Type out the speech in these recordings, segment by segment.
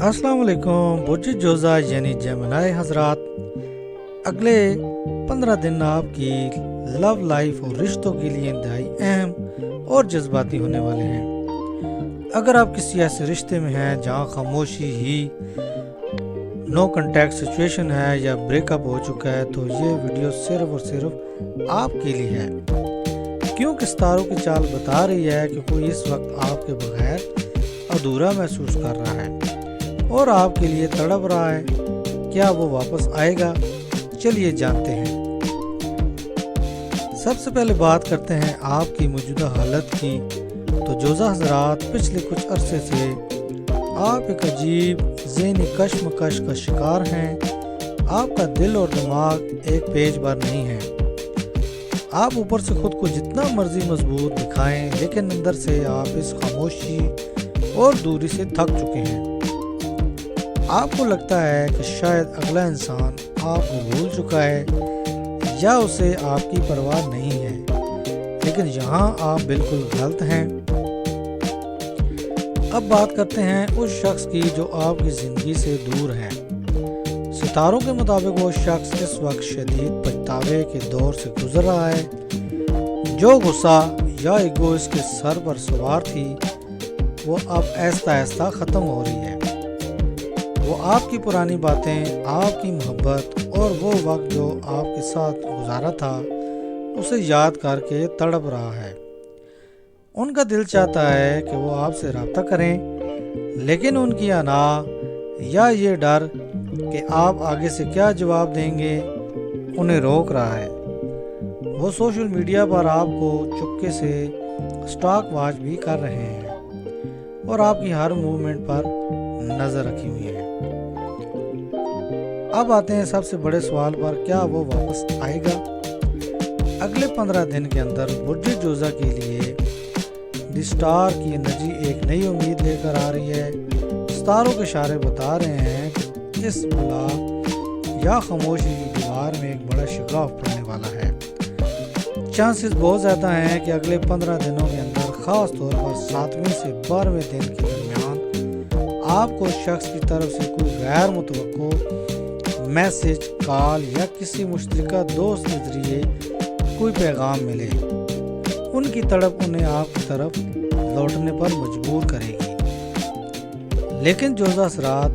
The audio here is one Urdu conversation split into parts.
السلام علیکم برج جوزا یعنی جیمنائی حضرات، اگلے 15 دن آپ کی لو لائف اور رشتوں کے لیے انتہائی اہم اور جذباتی ہونے والے ہیں۔ اگر آپ کسی ایسے رشتے میں ہیں جہاں خاموشی ہی نو کنٹیکٹ سچویشن ہے یا بریک اپ ہو چکا ہے تو یہ ویڈیو صرف اور صرف آپ کے لیے ہے، کیونکہ ستاروں کی چال بتا رہی ہے کہ کوئی اس وقت آپ کے بغیر ادھورا محسوس کر رہا ہے اور آپ کے لیے تڑپ رہا ہے۔ کیا وہ واپس آئے گا؟ چلیے جانتے ہیں۔ سب سے پہلے بات کرتے ہیں آپ کی موجودہ حالت کی۔ تو جوزا حضرات، پچھلے کچھ عرصے سے آپ ایک عجیب ذہنی کشمکش کا شکار ہیں۔ آپ کا دل اور دماغ ایک پیج بر نہیں ہے۔ آپ اوپر سے خود کو جتنا مرضی مضبوط دکھائیں، لیکن اندر سے آپ اس خاموشی اور دوری سے تھک چکے ہیں۔ آپ کو لگتا ہے کہ شاید اگلا انسان آپ کو بھول چکا ہے یا اسے آپ کی پرواہ نہیں ہے، لیکن یہاں آپ بالکل غلط ہیں۔ اب بات کرتے ہیں اس شخص کی جو آپ کی زندگی سے دور ہے۔ ستاروں کے مطابق وہ شخص اس وقت شدید پچھتاوے کے دور سے گزر رہا ہے۔ جو غصہ یا ایگو اس کے سر پر سوار تھی، وہ اب آہستہ آہستہ ختم ہو رہی ہے۔ وہ آپ کی پرانی باتیں، آپ کی محبت اور وہ وقت جو آپ کے ساتھ گزارا تھا اسے یاد کر کے تڑپ رہا ہے۔ ان کا دل چاہتا ہے کہ وہ آپ سے رابطہ کریں، لیکن ان کی انا یا یہ ڈر کہ آپ آگے سے کیا جواب دیں گے انہیں روک رہا ہے۔ وہ سوشل میڈیا پر آپ کو چپکے سے سٹاک واچ بھی کر رہے ہیں اور آپ کی ہر موومنٹ پر نظر رکھی ہوئی ہے۔ اب آتے ہیں سب سے بڑے سوال پر، کیا وہ واپس آئے گا؟ اگلے 15 دن کے اندر برج جوزا کے لیے دی سٹار کی انرجی ایک نئی امید لے کر آ رہی ہے۔ ستاروں کے اشارے بتا رہے ہیں کہ اس بلا یا خاموشی کی دیوار میں ایک بڑا شگاف پڑنے والا ہے۔ چانسز بہت زیادہ ہیں کہ اگلے 15 دنوں کے اندر، خاص طور پر 7ویں سے 12ویں دن کے درمیان، آپ کو شخص کی طرف سے کوئی غیر متوقع میسج، کال یا کسی مشترکہ دوست کے ذریعے کوئی پیغام ملے۔ ان کی تڑپ انہیں آپ کی طرف لوٹنے پر مجبور کرے گی۔ لیکن جوزا حضرات،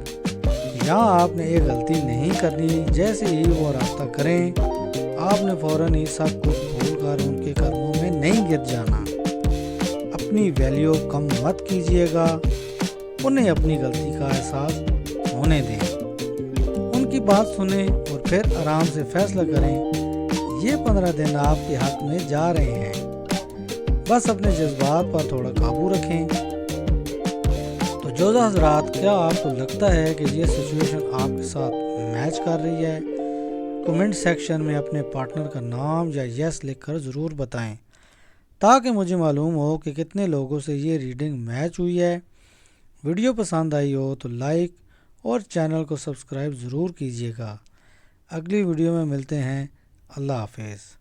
یہاں آپ نے ایک غلطی نہیں کرنی۔ جیسے ہی وہ رابطہ کریں، آپ نے فوراً ہی سب کچھ بھول کر ان کے قدموں میں نہیں گر جانا۔ اپنی ویلیو کم مت کیجیے گا، انہیں اپنی غلطی کا احساس ہونے دیں۔ ان کی بات سنیں اور پھر آرام سے فیصلہ کریں۔ یہ 15 دن آپ کے حق میں جا رہے ہیں، بس اپنے جذبات پر تھوڑا قابو رکھیں۔ تو جوزا حضرات، کیا آپ کو لگتا ہے کہ یہ سچویشن آپ کے ساتھ میچ کر رہی ہے؟ کمنٹ سیکشن میں اپنے پارٹنر کا نام یا یس لکھ کر ضرور بتائیں، تاکہ مجھے معلوم ہو کہ کتنے لوگوں سے یہ ریڈنگ میچ ہوئی ہے۔ ویڈیو پسند آئی ہو تو لائک اور چینل کو سبسکرائب ضرور کیجیے گا۔ اگلی ویڈیو میں ملتے ہیں۔ اللہ حافظ۔